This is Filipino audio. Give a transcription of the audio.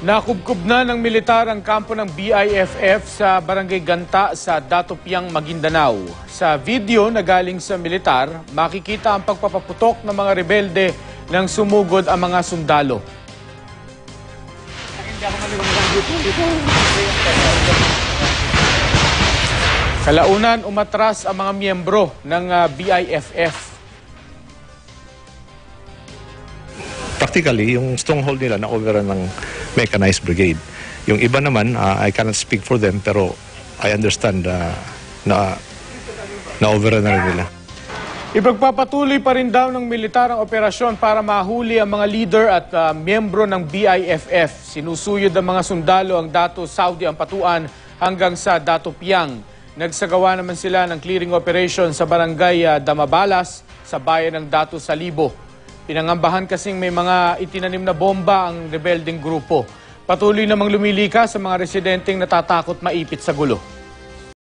Nakubkob na ng militar ang kampo ng BIFF sa Barangay Ganta sa Datopiang, Maguindanao. Sa video na galing sa militar, makikita ang pagpapaputok ng mga rebelde nang sumugod ang mga sundalo. Kalaunan, umatras ang mga miyembro ng BIFF. Practically, yung stronghold nila na-overrun ng mechanized brigade. Yung iba naman, I cannot speak for them, pero I understand na-overrun na rin nila. Ipagpapatuloy pa rin daw ng militar ang operasyon para mahuli ang mga leader at miyembro ng BIFF. Sinusuyod ang mga sundalo ang Dato Saudi Ampatuan hanggang sa Datopiang. Nagsagawa naman sila ng clearing operation sa barangay Damabalas sa bayan ng Dato Salibo. Pinangambahan kasing may mga itinanim na bomba ang rebelding grupo. Patuloy namang lumilika sa mga residenteng natatakot maipit sa gulo.